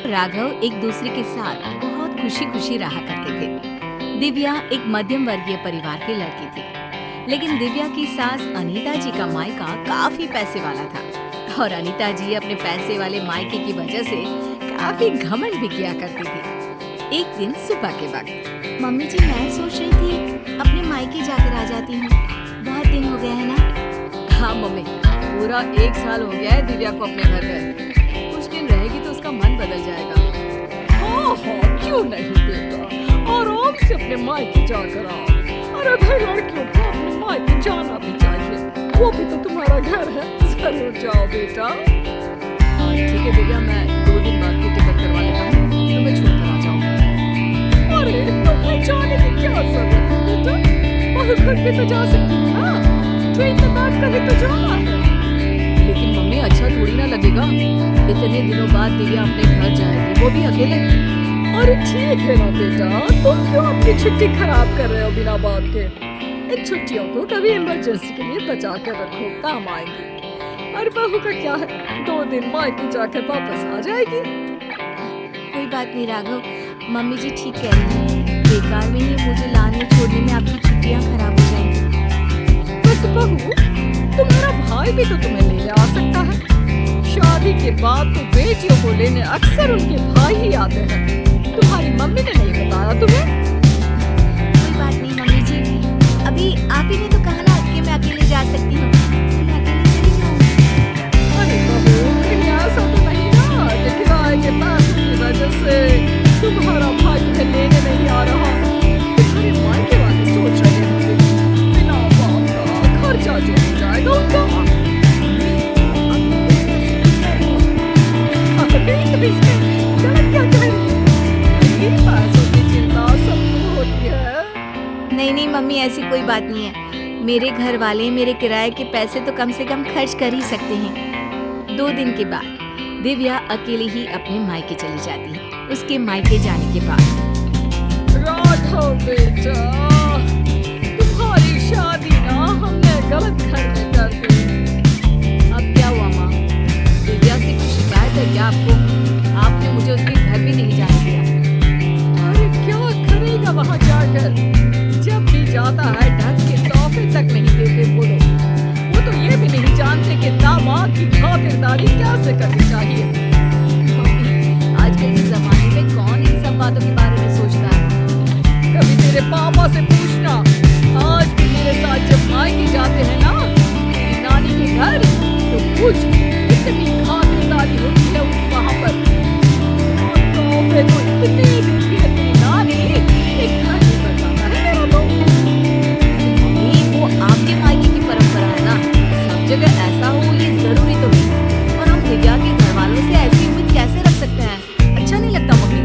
राघव एक दूसरे के साथ बहुत खुशी खुशी रहा करते थे। दिव्या एक मध्यम वर्गीय परिवार की लड़की थी, लेकिन दिव्या की सास अनीता जी का मायका काफी पैसे वाला था और अनीता जी अपने पैसे वाले मायके की वजह से काफी घमंड भी किया करती थी। एक दिन सुबह के वक्त, मम्मी जी मैं सोच रही थी अपने मायके जाकर आ जाती हूँ, बहुत दिन हो गया है ना। हाँ मम्मी, पूरा 1 साल हो गया है दिव्या को अपने घर गए। कुछ दिन रहेगी तो उसका मन बदल जाएगा। हाँ हाँ, क्यों नहीं बेटा, आराम से अपने मायके जाकर आओ। अरे भाई, लड़कियों को अपने मायके जाना भी चाहिए, वो भी तो तुम्हारा घर है। जरूर जाओ बेटा। ठीक है दिव्या, मैं 2 दिन बाद की टिकट करवा लेता हूँ, तुम्हें छोड़ कर आ जाऊंगा। अरे तुम्हें जाने की क्या जरूरत है बेटा, बहू घर पे तो जा सकती है ना, ट्रेन में बैठ कर ही तो जाना है। लेकिन मम्मी, अच्छा थोड़ी ना लगेगा, इतने दिनों बाद दिव्या अपने घर जाएगी, वो भी अकेले। अरे ठीक है ना बेटा, तुम क्यों अपनी छुट्टी खराब कर रहे हो बिना बात के। इन छुट्टियों को कभी इमरजेंसी के लिए बचा कर रखो, काम आएंगी। और बहू का क्या है, 2 दिन मायके जाकर वापस आ जाएगी। कोई बात नहीं राघव, मम्मी जी ठीक कह रही हैं, बेकार में ही मुझे लाने छोड़ने में आपकी छुट्टियां खराब हो जाएंगी। बस बहू, तुम्हारा भाई भी तो तुम्हें लेने आ सकता है। शादी के बाद तो बेटियों को लेने अक्सर उनके भाई ही आते हैं। तुम्हारी मम्मी ने नहीं बताया तुम्हें? कोई बात नहीं मम्मी जी, अभी आप ही ने तो कहा ना कि मैं अकेले जा सकती हूँ, मैं अकेले चली जाऊंगी। अरे बहू, कहीं ऐसा तो नहीं ना कि किराए के पैसे की वजह से तुम्हारा भाई तुम्हें लेने नहीं आ रहा। तुम्हारे मायके वाले सोच रहे होंगे बिना बाप का खर्चा जो हो जाएगा उनका। अरे इसमें गलत क्या कह रही है? पैसों की चिंता सबको होती है। नहीं मम्मी, ऐसी कोई बात नहीं है। मेरे घर वाले मेरे किराए के पैसे तो कम से कम खर्च कर ही सकते हैं। 2 दिन के बाद दिव्या अकेली ही अपने मायके चली जाती है। उसके मायके जाने के बाद, राघव बेटा, तुम्हारी शादी ना हमने गलत घर में कर दी। अब क्या हुआ माँ, दिव्या से कुछ शिकायत है क्या आपको? आपने मुझे उसके घर भी नहीं जाने दिया। अरे क्या करेगा वहाँ जाकर, जब भी जाता है ढंग के तोहफे तक नहीं देते वो लोग। वो तो ये भी नहीं जानते कि दामाद की खातिरदारी कैसे करनी चाहिए। आजकल के जमाने में कौन इन सब बातों के बारे में सोचता है? कभी तेरे पापा से पूछना, आज भी मेरे साथ जब मायके जाते हैं ना मेरी नानी के घर, तो कुछ इतनी खातिरदारी होती है वहाँ पर। तो इतने दिन की अपनी नानी एक घर नहीं बताता है मेरा तो। मम्मी, वो आपके मायके की परंपरा है ना, सब जगह ऐसा हो ये जरूरी तो नहीं। और हम दिव्या के घर वालों से ऐसी उम्मीद कैसे रख सकते हैं? अच्छा नहीं लगता मम्मी।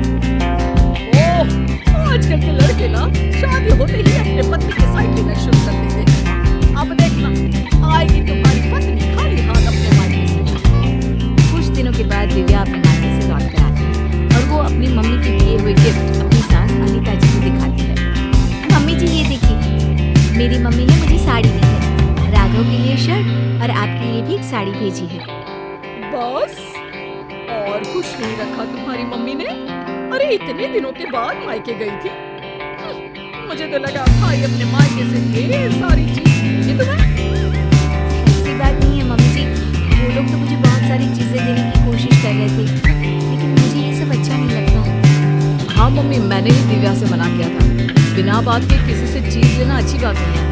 ओह, आजकल के लड़के ना शादी होते ही अपने पति के साइड लेना शुरू कर देते हैं। अब देखना, आएगी तुम्हारी पत्नी खाली हाथ अपने मायके से। कुछ दिनों के बाद दिव्या अपने मायके से लौट कर आती है और वो अपनी मम्मी के दिए हुए गिफ्ट अपनी सास अनीता जी को दिखाती है। मम्मी जी ये देखिए, मेरी मम्मी ने मुझे साड़ी दी है, राघव के लिए शर्ट और आपके लिए भी एक साड़ी भेजी है। बस और कुछ नहीं रखा तुम्हारी मम्मी ने? अरे इतने दिनों के बाद मायके गई थी। मुझे तो लगा भाई अपने मायके से ढेर सारी चीज देंगे तुम्हें। ऐसी बात नहीं है मम्मी जी, वो लोग तो मुझे बहुत सारी चीजें देने की कोशिश कर रहे थे, लेकिन मुझे ये सब अच्छा नहीं लगता। हाँ मम्मी, मैंने ही दिव्या से मना किया था, बिना बात के किसी से चीज लेना अच्छी बात नहीं है।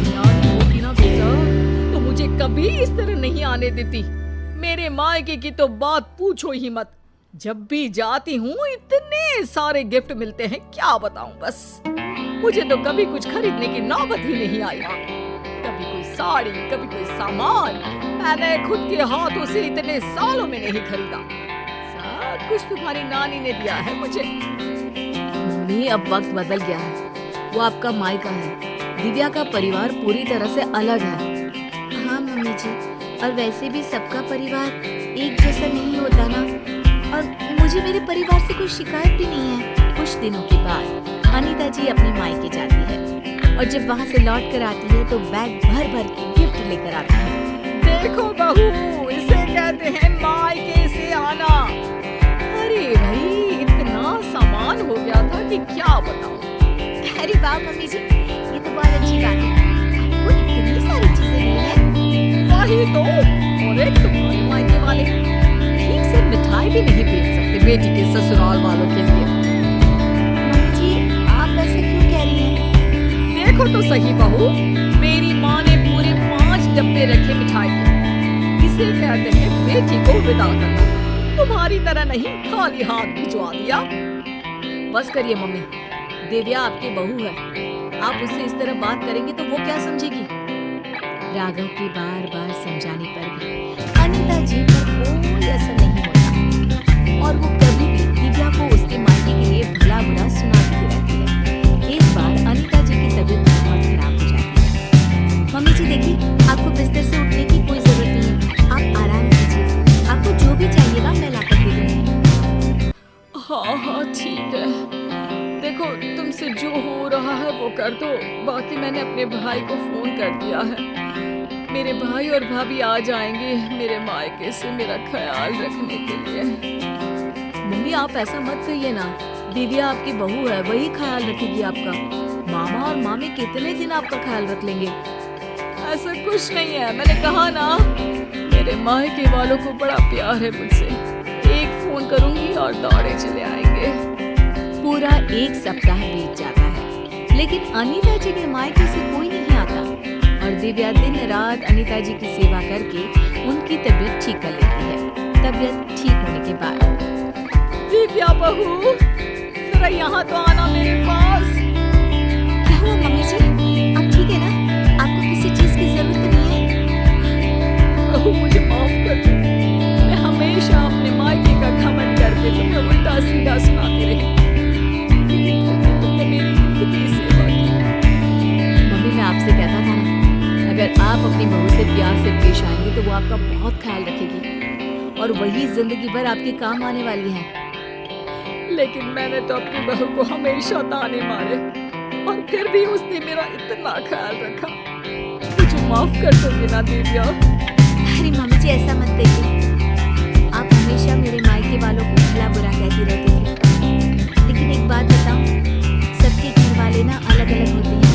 नानी होती ना बेटा तो मुझे कभी इस तरह नहीं आने देती। मेरे मायके की तो बात पूछो ही मत। जब भी जाती हूँ इतने सारे गिफ्ट मिलते हैं, क्या बताऊं। बस मुझे तो कभी कुछ खरीदने की नौबत ही नहीं आई। कभी कोई साड़ी, कभी कोई सामान मैंने खुद के हाथों से इतने सालों में नहीं खरीदा। सब कुछ तुम्हारी नानी ने दिया है मुझे। मम्मी, अब वक्त बदल गया है, वो आपका मायका है, दिव्या का परिवार पूरी तरह से अलग है। हाँ मम्मी जी, और वैसे भी सबका परिवार एक जैसा नहीं होता ना, और मुझे मेरे परिवार से कोई शिकायत भी नहीं है। कुछ दिनों के बाद अनीता जी अपने मायके जाती है और जब वहाँ से लौट कर आती है तो बैग भर भर के गिफ्ट लेकर आती है। देखो बहू, इसे कहते हैं मायके से आना। अरे भाई इतना सामान हो गया था कि क्या बताऊं। अरे वाह मम्मी जी, ये तो बहुत अच्छी बात है, आपको इतनी सारी चीजें मिली हैं। वही तो, और एक तुम्हारे मायके वाले ठीक से मिठाई भी नहीं बेच सकते बेटी के ससुराल वालों के लिए। मम्मी जी आप ऐसे क्यों कह रही हैं? देखो तो सही बहू, मेरी माँ ने पूरे 5 डब्बे रखे मिठाई के। इसे कहते हैं बेटी को विदा करना। तुम्हारी तरह नहीं खाली हाथ भिजवा दिया। बस करिए मम्मी, दिव्या आपकी बहू है, आप उससे इस तरह बात करेंगे तो वो क्या समझेगी। राघव की बार बार समझाने पर भी अनीता जी पर कोई असर नहीं होता और वो कभी भी दिव्या को उसके मायके के लिए भला बुरा सुनाती रहती है। एक बार अनीता जी की तबीयत बहुत खराब हो जाती है। मम्मी जी देखिए, आपको बिस्तर से उठने की कोई जरूरत नहीं है, आप आराम कीजिए, आपको जो भी चाहिएगा मैं ला कर दे दूंगी। हाँ हाँ ठीक है, देखो तुमसे जो हो रहा है वो कर दो। बाकी मैंने अपने भाई को फोन कर दिया है, मेरे भाई और भाभी आ जाएंगे मेरे मायके से मेरा ख्याल रखने के लिए। मम्मी आप ऐसा मत कहिए ना, दिव्या आपकी बहू है, वही ख्याल रखेगी आपका। मामा और मामी कितने दिन आपका ख्याल रख लेंगे। ऐसा कुछ नहीं है, मैंने कहा ना मेरे मायके वालों को बड़ा प्यार है मुझसे। एक फोन करूंगी और दौड़े चले आएंगे। पूरा 1 सप्ताह बीत जाता है, लेकिन अनीता जी के मायके से कोई नहीं आता और दिव्या दिन रात अनीता जी की सेवा करके उनकी तबीयत ठीक कर लेती है। तबीयत ठीक होने के बाद दिव्या बहू जरा यहाँ तो आना मेरे पास। क्या हुआ मम्मी जी, आप ठीक है ना? आपको किसी चीज की जरूरत नहीं है? बहू मुझे माफ कर दो, मैं हमेशा अपने मायके का घमंड करके तुम्हें उल्टा सीधा सुनाती रही। तुमने मेरी कितनी सेवा की। मम्मी मैं आपसे कहता था ना, अगर आप अपनी बहू से प्यार से पेश आएंगे तो वो आपका बहुत ख्याल रखेगी और वही जिंदगी भर आपके काम आने वाली है। लेकिन मैंने तो अपनी बहू को हमेशा ताने मारे और फिर भी उसने मेरा इतना ख्याल रखा। मुझे माफ कर दोगे ना दिव्या? अरे मम्मी जी ऐसा मत कहिए, आप हमेशा मेरे मायके वालों को भला बुरा कहती रहती थी, लेकिन एक बात बताऊं, सबके घर वाले ना अलग अलग होते हैं।